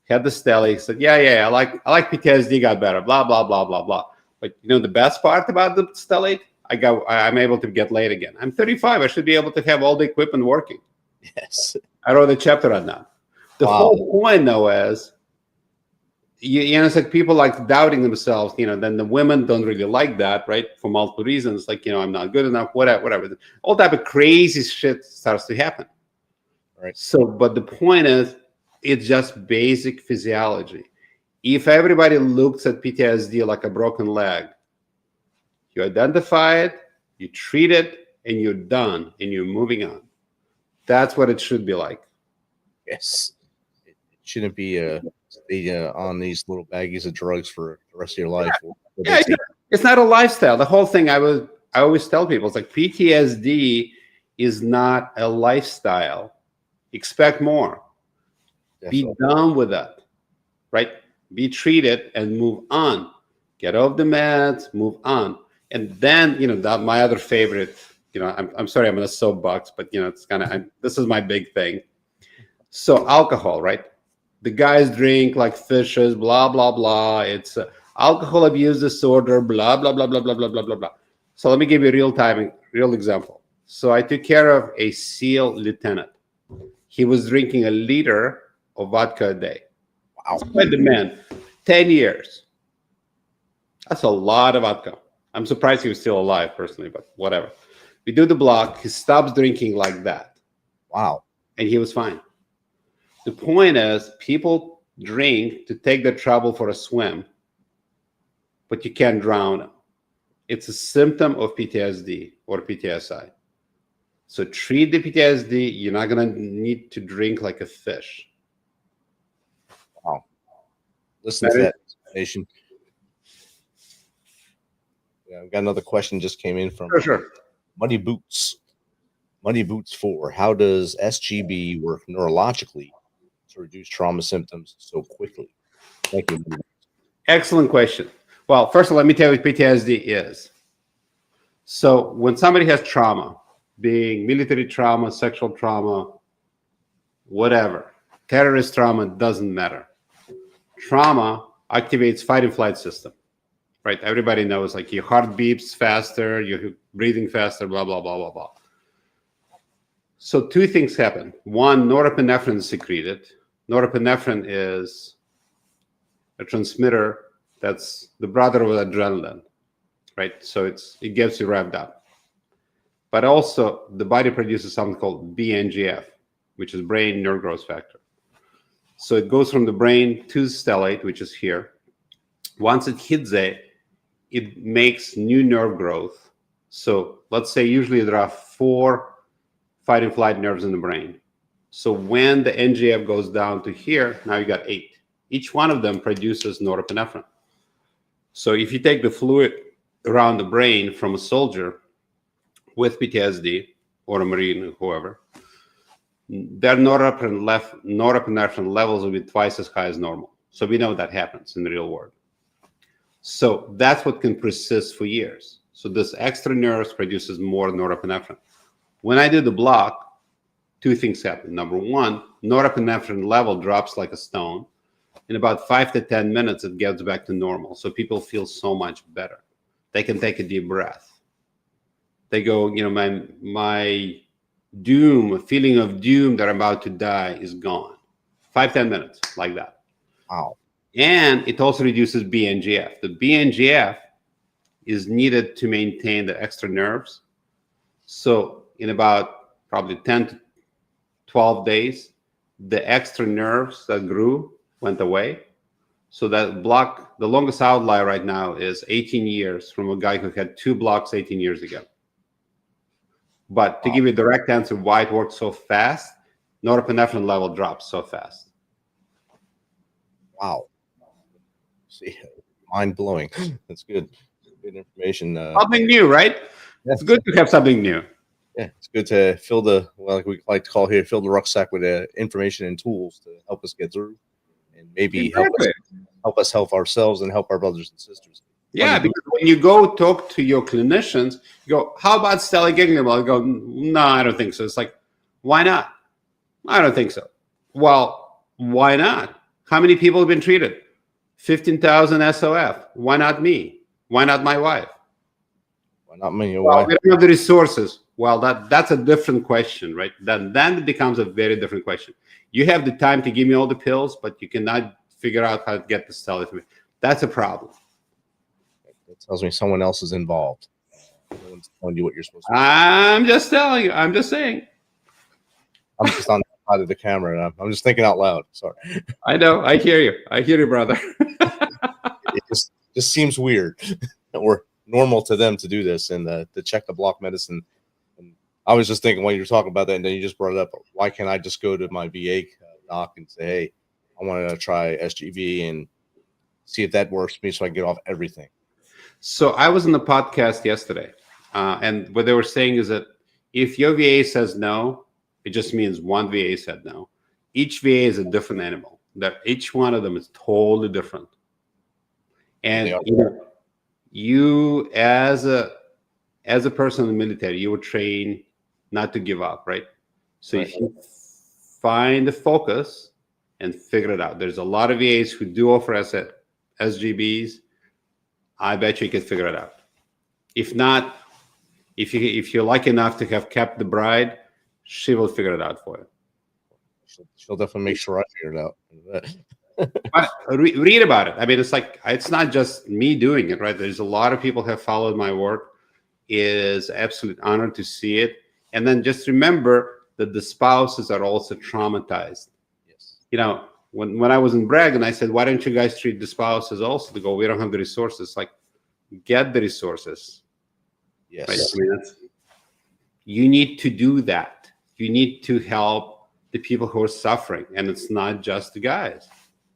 Had the stellate. He said, yeah, I like PTSD, got better, blah, blah, blah, blah, blah. But the best part about the stellate, I'm able to get laid again. I'm 35. I should be able to have all the equipment working. Yes. I wrote a chapter on that. The whole point, though, is, it's like people like doubting themselves, then the women don't really like that, right? For multiple reasons, like, I'm not good enough, whatever. All type of crazy shit starts to happen. Right. So, but the point is, it's just basic physiology. If everybody looks at PTSD like a broken leg, you identify it, you treat it, and you're done, and you're moving on. That's what it should be like. Yes. It shouldn't be on these little baggies of drugs for the rest of your life. Yeah, it's not a lifestyle. The whole thing, I always tell people, it's like PTSD is not a lifestyle. Expect more. Definitely. Be done with that, right? Be treated and move on. Get off the meds, move on. And then, that my other favorite, I'm sorry, I'm in a soapbox, but, it's kind of, this is my big thing. So alcohol, right? The guys drink like fishes, blah, blah, blah. It's alcohol abuse disorder, blah, blah, blah, blah, blah, blah, blah, blah, blah. So let me give you a real example. So I took care of a SEAL lieutenant. He was drinking a liter of vodka a day. Wow. Quite the man. 10 years. That's a lot of vodka. I'm surprised he was still alive, personally, but whatever. We do the block. He stops drinking like that. Wow. and he was fine. The point is, people drink to take the trouble for a swim, but you can't drown them. It's a symptom of PTSD or PTSI. So treat the PTSD. You're not going to need to drink like a fish. Wow. Listen to that, nation. Yeah, I've got another question just came in from Sure. Muddy Boots. Muddy Boots 4. How does SGB work neurologically to reduce trauma symptoms so quickly? Thank you. Excellent question. Well, first of all, let me tell you what PTSD is. So when somebody has trauma, being military trauma, sexual trauma, whatever, terrorist trauma, doesn't matter. Trauma activates fight and flight system, right? Everybody knows, like, your heart beeps faster, you're breathing faster, blah, blah, blah, blah, blah. So two things happen. One, norepinephrine is secreted. Norepinephrine is a transmitter that's the brother of adrenaline, right? So it gets you revved up. But also, the body produces something called BNGF, which is brain nerve growth factor. So it goes from the brain to the stellate, which is here. Once it hits it makes new nerve growth. So let's say usually there are 4 fight and flight nerves in the brain. So when the NGF goes down to here, now you got 8. Each one of them produces norepinephrine. So if you take the fluid around the brain from a soldier with PTSD or a Marine or whoever, their norepinephrine levels will be twice as high as normal. So we know that happens in the real world. So that's what can persist for years. So this extra nerves produces more norepinephrine. When I do the block, 2 things happen. Number one, norepinephrine level drops like a stone. In about 5 to 10 minutes, it gets back to normal. So people feel so much better. They can take a deep breath. They go, my doom, feeling of doom that I'm about to die is gone. 5-10 minutes, like that. Wow. And it also reduces BNGF. The BNGF is needed to maintain the extra nerves. So in about probably 10 to 12 days, the extra nerves that grew went away. So that block, the longest outlier right now is 18 years from a guy who had 2 blocks 18 years ago. But to give you a direct answer why it works so fast, norepinephrine level drops so fast. Wow. See, mind blowing. That's good. Good information. Something new, right? Yeah. It's good to have something new. Yeah, it's good to fill the, like we like to call here, fill the rucksack with information and tools to help us get through, and maybe help us help ourselves and help our brothers and sisters. Yeah, because when you go talk to your clinicians, you go, how about Stellate Ganglion Block? I go, no, I don't think so. It's like, why not? I don't think so. Well, why not? How many people have been treated? 15,000 SOF. Why not me? Why not my wife? Why not me? Well, we don't have the resources. Well, that's a different question, right? Then it becomes a very different question. You have the time to give me all the pills, but you cannot figure out how to get the stellate. That's a problem. That tells me someone else is involved. No one's telling you what you're supposed to do. I'm just telling you. I'm just saying. I'm just on the side of the camera, and I'm just thinking out loud. Sorry. I know. I hear you. I hear you, brother. It just seems weird or normal to them to do this and to check the block medicine. And I was just thinking while you were talking about that, and then you just brought it up. Why can't I just go to my VA doc and say, hey, I want to try SGB and see if that works for me so I can get off everything? So I was on the podcast yesterday, and what they were saying is that if your VA says no, it just means one VA said no. Each VA is a different animal. That each one of them is totally different. And you as a person in the military, you were trained not to give up, right? So if you find the focus and figure it out, there's a lot of VAs who do offer SGBs. I bet you could figure it out. If not, if you're lucky enough to have kept the bride, she will figure it out for you. She'll definitely make sure I figure it out. Read about it. I mean, it's not just me doing it, right? There's a lot of people who have followed my work. It is absolute honor to see it. And then just remember, that the spouses are also traumatized. Yes. You know, when I was in Bragg, I said, why don't you guys treat the spouses also? They go, we don't have the resources. Like, get the resources. Yes. Right? I mean, you need to do that. You need to help the people who are suffering, and it's not just the guys.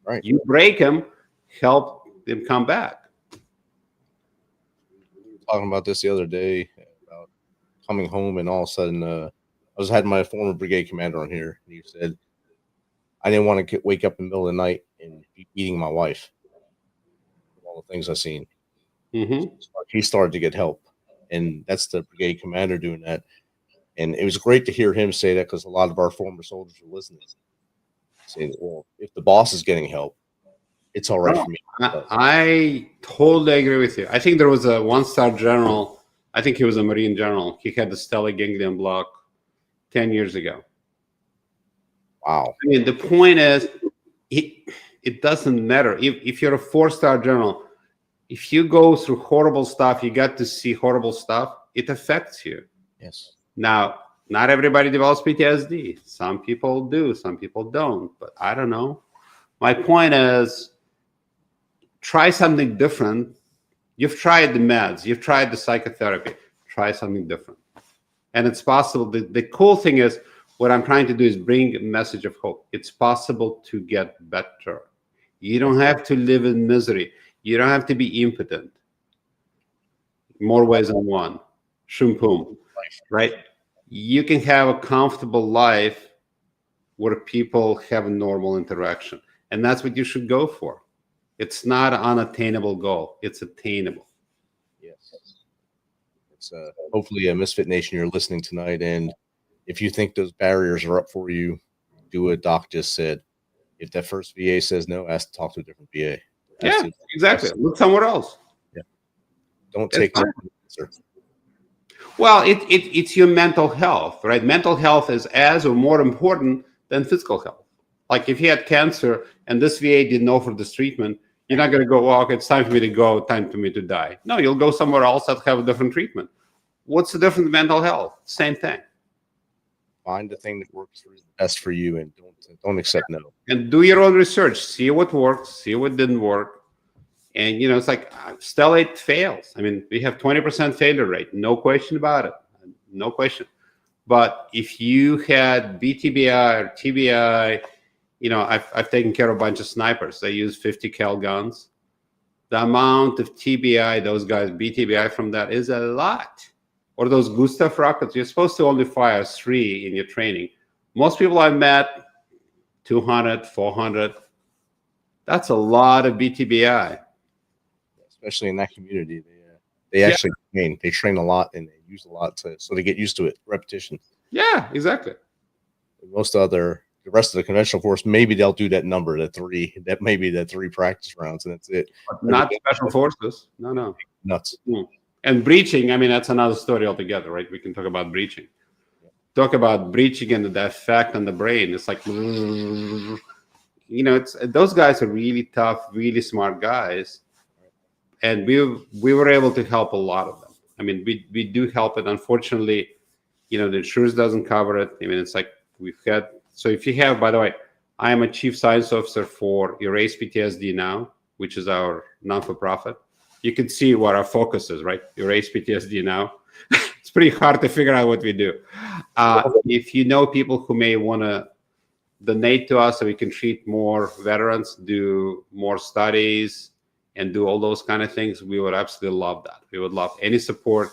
Right. You break them, help them come back. We were talking about this the other day about coming home, and all of a sudden, I was had my former brigade commander on here, and he said, I didn't want to wake up in the middle of the night and be beating my wife. All the things I've seen. Mm-hmm. He started to get help, and that's the brigade commander doing that. And it was great to hear him say that, because a lot of our former soldiers were listening, saying, well, if the boss is getting help, it's all right for me. I totally agree with you. I think there was a 1-star general. I think he was a Marine general. He had the Stellate Ganglion Block 10 years ago. Wow. I mean, the point is, it doesn't matter. If you're a 4-star general, if you go through horrible stuff, you got to see horrible stuff, it affects you. Yes. Now, not everybody develops PTSD. Some people do, some people don't, but I don't know. My point is, try something different. You've tried the meds, you've tried the psychotherapy, try something different. And it's possible. The cool thing is, what I'm trying to do is bring a message of hope. It's possible to get better. You don't have to live in misery. You don't have to be impotent. More ways than one. Shumpum, right? You can have a comfortable life where people have a normal interaction. And that's what you should go for. It's not an unattainable goal. It's attainable. Yes. It's hopefully a Misfit Nation, you're listening tonight, and if you think those barriers are up for you, do what Doc just said. If that first VA says no, ask to talk to a different VA. Yeah, exactly. Look somewhere else. Yeah. Don't take no for an answer. Well, it's your mental health, right? Mental health is as or more important than physical health. Like if you had cancer and this VA didn't offer this treatment, you're not going to go, oh, okay, it's time for me to go, time for me to die. No, you'll go somewhere else that have a different treatment. What's the difference in mental health? Same thing. Find the thing that works best for you, and don't accept no. And do your own research. See what works, see what didn't work. And, you know, it's like Stellate fails. I mean, we have 20% failure rate. No question about it. No question. But if you had BTBI or TBI, you know, I've taken care of a bunch of snipers. They use 50 cal guns. The amount of TBI those guys, BTBI from that is a lot. Or those Gustav rockets, you're supposed to only fire 3 in your training. Most people I've met, 200, 400. That's a lot of BTBI. Especially in that community, they actually train a lot, and they use a lot so they get used to it. Repetition. Yeah, exactly. The rest of the conventional force, maybe they'll do that number, that 3. That may be that 3 practice rounds, and that's it. Not special forces. No. Nuts. And breaching, I mean, that's another story altogether, right? We can talk about breaching. Talk about breaching and the effect on the brain. It's like, you know, those guys are really tough, really smart guys. And we were able to help a lot of them. I mean, we do help it. Unfortunately, you know, the insurance doesn't cover it. I mean, it's like we've had. So if you have, by the way, I am a chief science officer for Erase PTSD Now, which is our non-for-profit. You can see what our focus is, right? Erase PTSD Now. It's pretty hard to figure out what we do. If you know people who may want to donate to us so we can treat more veterans, do more studies, and do all those kind of things, we would absolutely love that. We would love any support,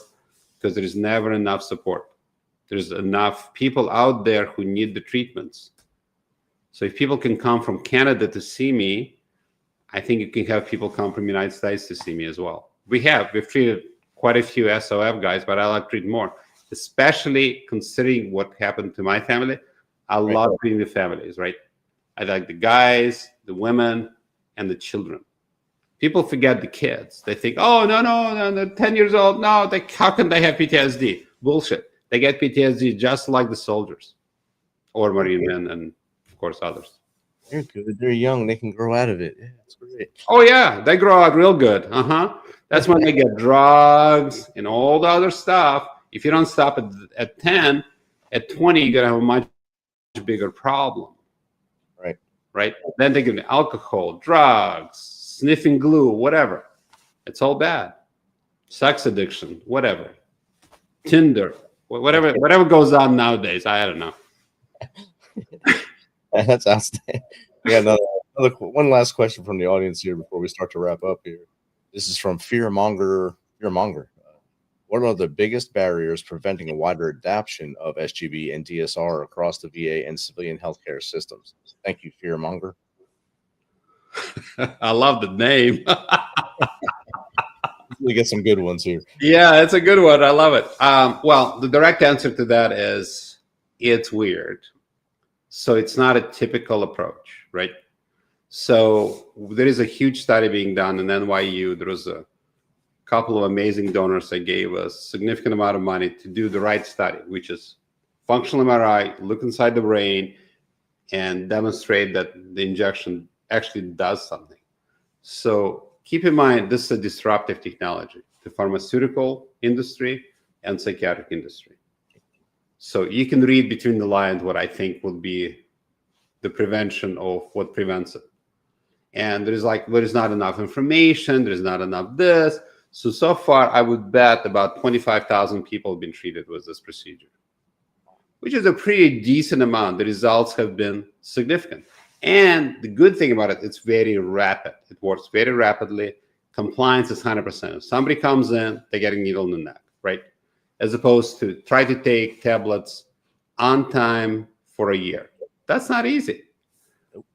because there is never enough support. There's enough people out there who need the treatments. So if people can come from Canada to see me, I think you can have people come from the United States to see me as well. We've treated quite a few SOF guys, but I like to treat more, especially considering what happened to my family. I love treating the families, right? I like the guys, the women, and the children. People forget the kids. They think, oh, no, they're 10 years old. No, how can they have PTSD? Bullshit. They get PTSD just like the soldiers or Marine men and, of course, others. They're good. They're young. They can grow out of it. Yeah, that's great. Oh, yeah. They grow out real good. That's when they get drugs and all the other stuff. If you don't stop at 10, At 20, you're gonna have a much bigger problem. Right? Then they give me alcohol, drugs, sniffing glue, whatever. It's all bad. Sex addiction, whatever. Tinder, whatever goes on nowadays. I don't know. That's outstanding. We got one last question from the audience here before we start to wrap up here. This is from Fearmonger. What are the biggest barriers preventing a wider adoption of SGB and DSR across the VA and civilian healthcare systems? Thank you, Fearmonger. I love the name. We get some good ones here. Yeah, it's a good one. I love it. Well, the direct answer to that is it's weird. So it's not a typical approach, right? So there is a huge study being done in NYU. There was a couple of amazing donors that gave us a significant amount of money to do the right study, which is functional MRI, look inside the brain, and demonstrate that the injection actually does something. So keep in mind, this is a disruptive technology, the pharmaceutical industry and psychiatric industry. So you can read between the lines what I think will be the prevention of what prevents it. And there is not enough information, there's not enough this. So far, I would bet about 25,000 people have been treated with this procedure, which is a pretty decent amount. The results have been significant. And the good thing about it, it's very rapid. It works very rapidly. Compliance is 100%. If somebody comes in, they get a needle in the neck, right? As opposed to try to take tablets on time for a year. That's not easy.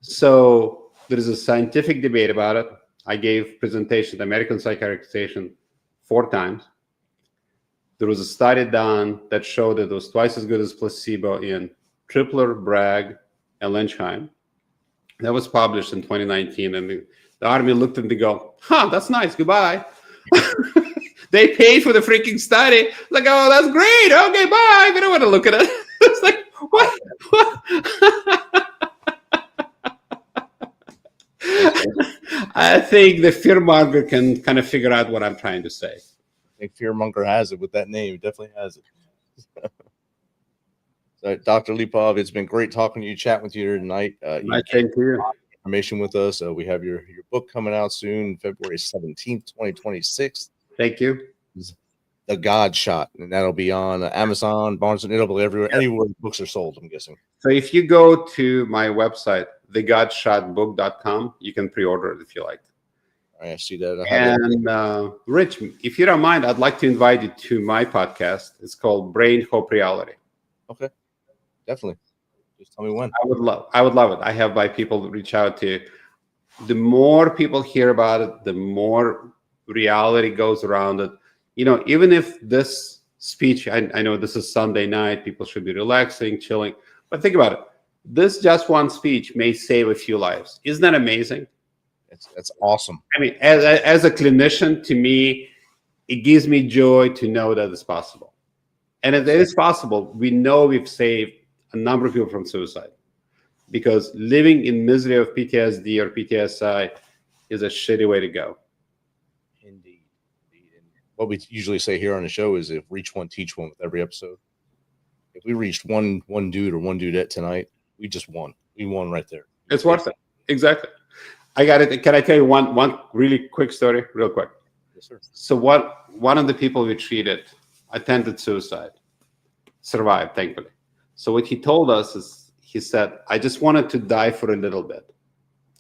So there is a scientific debate about it. I gave presentation at the American Psychiatric Association 4 times. There was a study done that showed that it was twice as good as placebo in Tripler, Bragg, and Lynchheim. That was published in 2019, and the Army looked at it and go, that's nice, goodbye. They paid for the freaking study. Like, oh, that's great. Okay, bye. We don't want to look at it. It's like, what? I think the fearmonger can kind of figure out what I'm trying to say. I think Fearmonger has it with that name. He definitely has it. So, Dr. Lipov, it's been great talking to you, chatting with you tonight. Thank you. Information with us. We have your book coming out soon, February 17th, 2026. Thank you. The God Shot, and that'll be on Amazon, Barnes & Noble, everywhere, anywhere books are sold, I'm guessing. So if you go to my website, thegodshotbook.com, you can pre-order it if you like. I see that. And Rich, if you don't mind, I'd like to invite you to my podcast. It's called Brain Hope Reality. Okay, definitely. Just tell me when. I would love it. I have my people reach out to. The more people hear about it, the more reality goes around it. You know, even if this speech, I know this is Sunday night, people should be relaxing, chilling, but think about it. This just one speech may save a few lives. Isn't that amazing? That's awesome. I mean, as a clinician, to me, it gives me joy to know that it's possible. And if it is possible, we know we've saved a number of people from suicide, because living in misery of PTSD or PTSI is a shitty way to go. Indeed. And what we usually say here on the show is, if reach one, teach one with every episode. If we reached one dude or one dudette tonight, we just won. We won right there. It's worth it. Exactly. I got it. Can I tell you one really quick story, real quick? Yes, sir. So one of the people we treated attempted suicide, survived, thankfully. So what he told us is, he said, I just wanted to die for a little bit.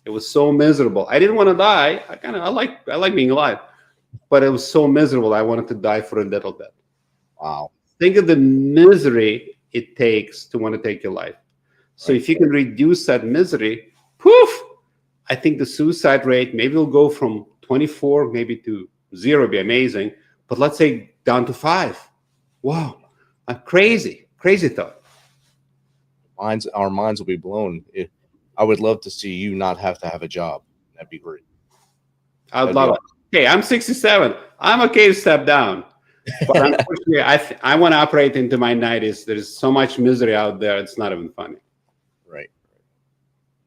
It was so miserable. I didn't want to die. I like being alive, but it was so miserable. I wanted to die for a little bit. Wow. Think of the misery it takes to want to take your life. So if you can reduce that misery, poof, I think the suicide rate maybe will go from 24 maybe to 0, be amazing. But let's say down to 5. Wow, crazy thought. Our minds will be blown. I would love to see you not have to have a job. That'd be great. I'd love it. Okay, I'm 67. I'm okay to step down. But unfortunately, I want to operate into my 90s. There's so much misery out there. It's not even funny. Right.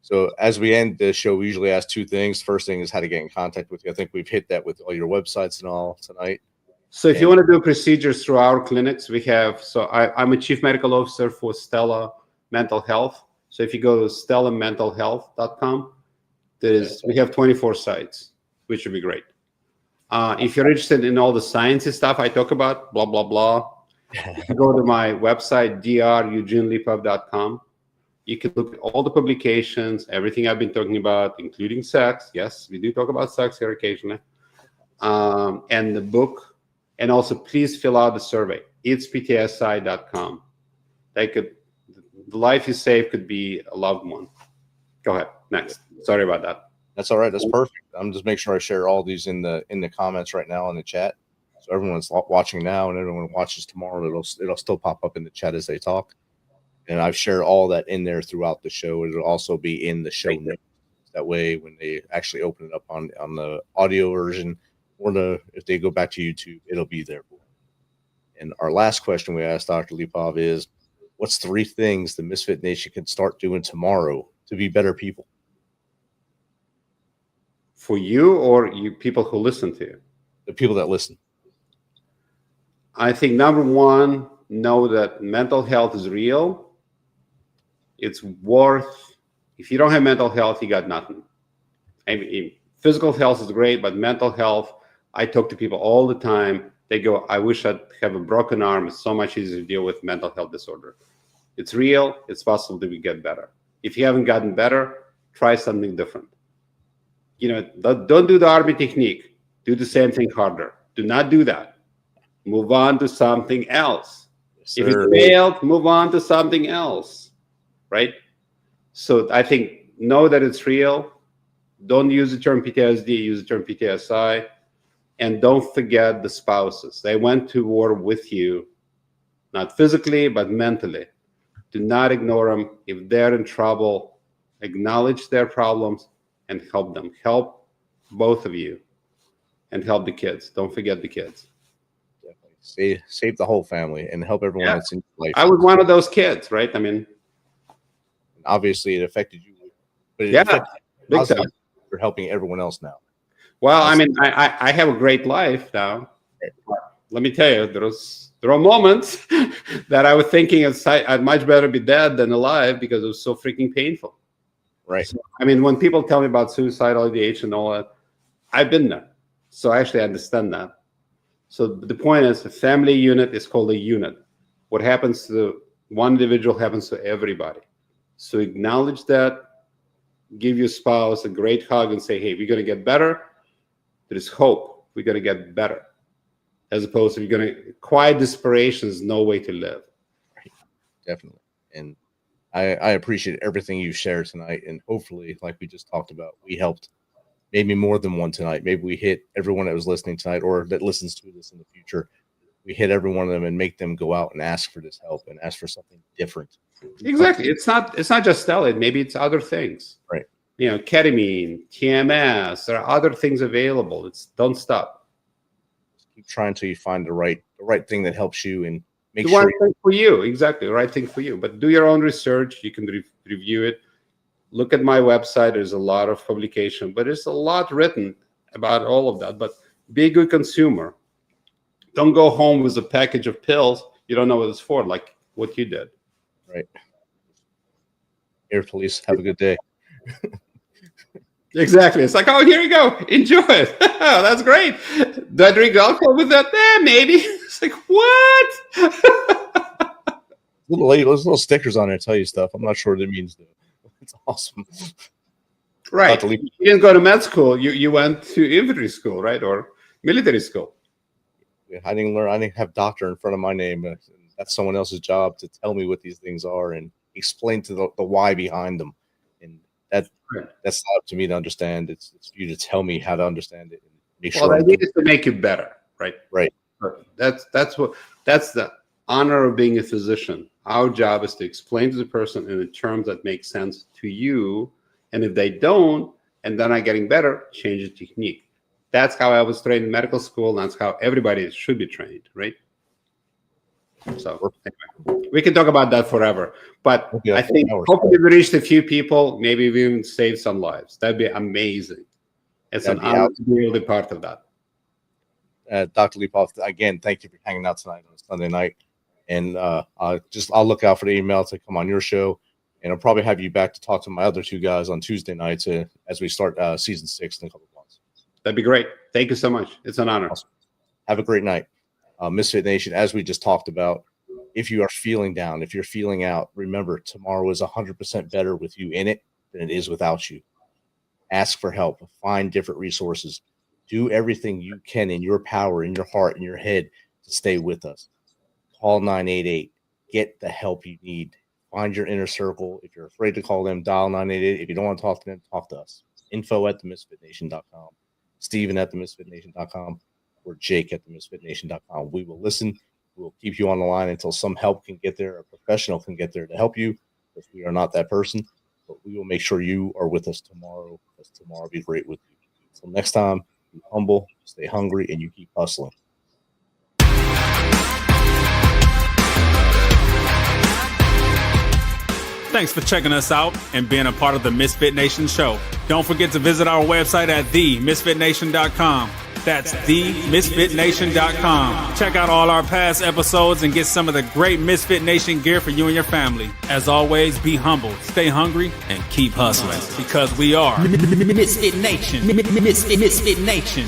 So as we end the show, we usually ask 2 things. First thing is how to get in contact with you. I think we've hit that with all your websites and all tonight. So if you want to do procedures through our clinics, we have, so I'm a chief medical officer for Stella Mental Health. So if you go to stellamentalhealth.com, we have 24 sites, which would be great. If you're interested in all the sciencey stuff I talk about, blah, blah, blah, go to my website, dr.eugenelipov.com. You can look at all the publications, everything I've been talking about, including sex. Yes, we do talk about sex here occasionally. And the book. And also, please fill out the survey. It's PTSI.com. The life you save could be a loved one. Go ahead. Next. Sorry about that. That's all right. That's perfect. I'm just making sure I share all these in the comments right now in the chat. So everyone's watching now and everyone watches tomorrow. It'll still pop up in the chat as they talk. And I've shared all that in there throughout the show. It'll also be in the show notes. That way, when they actually open it up on the audio version, or if they go back to YouTube, it'll be there. And our last question we asked Dr. Lipov is, what's 3 things the Misfit Nation can start doing tomorrow to be better people? For you or you people who listen to you? The people that listen. I think number 1, know that mental health is real. It's worth, if you don't have mental health, you got nothing. I mean, physical health is great, but mental health, I talk to people all the time. They go, I wish I'd have a broken arm. It's so much easier to deal with mental health disorder. It's real. It's possible to get better. If you haven't gotten better, try something different. Don't do the army technique. Do the same thing harder. Do not do that. Move on to something else. Yes, if it failed, move on to something else, right? So I think, know that it's real. Don't use the term PTSD, use the term PTSI. And don't forget the spouses. They went to war with you, not physically, but mentally. Do not ignore them. If they're in trouble, acknowledge their problems and help them. Help both of you and help the kids. Don't forget the kids. Definitely. Save the whole family and help everyone that's in life. I was one of those kids, right? I mean, obviously it affected you, but big time. You're helping everyone else now. Well, I mean, I have a great life now. Let me tell you, there are moments that I was thinking I'd much better be dead than alive because it was so freaking painful. Right. So, I mean, when people tell me about suicidal ideation and all that, I've been there. So I actually understand that. So the point is, a family unit is called a unit. What happens to one individual happens to everybody. So acknowledge that. Give your spouse a great hug and say, hey, we're going to get better. There is hope. We're going to get better. As opposed to you're going to, quiet desperation is no way to live. Right. Definitely. And I appreciate everything you shared tonight. And hopefully, like we just talked about, we helped maybe more than one tonight. Maybe we hit everyone that was listening tonight or that listens to this in the future. We hit every one of them and make them go out and ask for this help and ask for something different. Exactly. It's not just Stellate. Maybe it's other things. Right. Ketamine, TMS. There are other things available. Don't stop. Just keep trying until you find the right thing that helps you and make the sure. right thing for you. Exactly. The right thing for you. But do your own research. You can review it. Look at my website. There's a lot of publication, but there's a lot written about all of that. But be a good consumer. Don't go home with a package of pills you don't know what it's for, like what you did. Right. Air police, have a good day. Exactly. It's like, oh, here you go. Enjoy it. That's great. Do I drink alcohol with that? Maybe. It's like, what? Little stickers on there tell you stuff. I'm not sure what it means, though. It's awesome. Right. You didn't go to med school. You went to infantry school, right? Or military school. I didn't learn. I didn't have doctor in front of my name. That's someone else's job to tell me what these things are and explain to the why behind them. And that's not up to me to understand. It's for you to tell me how to understand it. And make sure the idea is to make you better, right? Right. That's the honor of being a physician. Our job is to explain to the person in the terms that make sense to you. And if they don't, and they're not getting better, change the technique. That's how I was trained in medical school. And that's how everybody should be trained, right? So anyway, we can talk about that forever. But I think hopefully we reached a few people. Maybe we even saved some lives. That'd be amazing. It's an honor to be part of that. Dr. Lipov, again, thank you for hanging out tonight on a Sunday night. And I'll look out for the email to come on your show. And I'll probably have you back to talk to my other two guys on Tuesday nights as we start season 6 in a couple of months. That'd be great. Thank you so much. It's an honor. Awesome. Have a great night. Misfit Nation, as we just talked about, if you are feeling down, if you're feeling out, remember tomorrow is 100% better with you in it than it is without you. Ask for help. Find different resources. Do everything you can in your power, in your heart, in your head to stay with us. Call 988. Get the help you need. Find your inner circle. If you're afraid to call them, dial 988. If you don't want to talk to them, talk to us. info@themisfitnation.com. Steven@themisfitnation.com. or Jake@themisfitnation.com. We will listen. We will keep you on the line until some help can get there, a professional can get there to help you, because we are not that person. But we will make sure you are with us tomorrow, because tomorrow will be great with you. Until next time, be humble, stay hungry, and you keep hustling. Thanks for checking us out and being a part of the Misfit Nation show. Don't forget to visit our website at themisfitnation.com. That's themisfitnation.com. Check out all our past episodes and get some of the great Misfit Nation gear for you and your family. As always, be humble, stay hungry, and keep hustling, because we are Misfit Nation. Misfit Nation.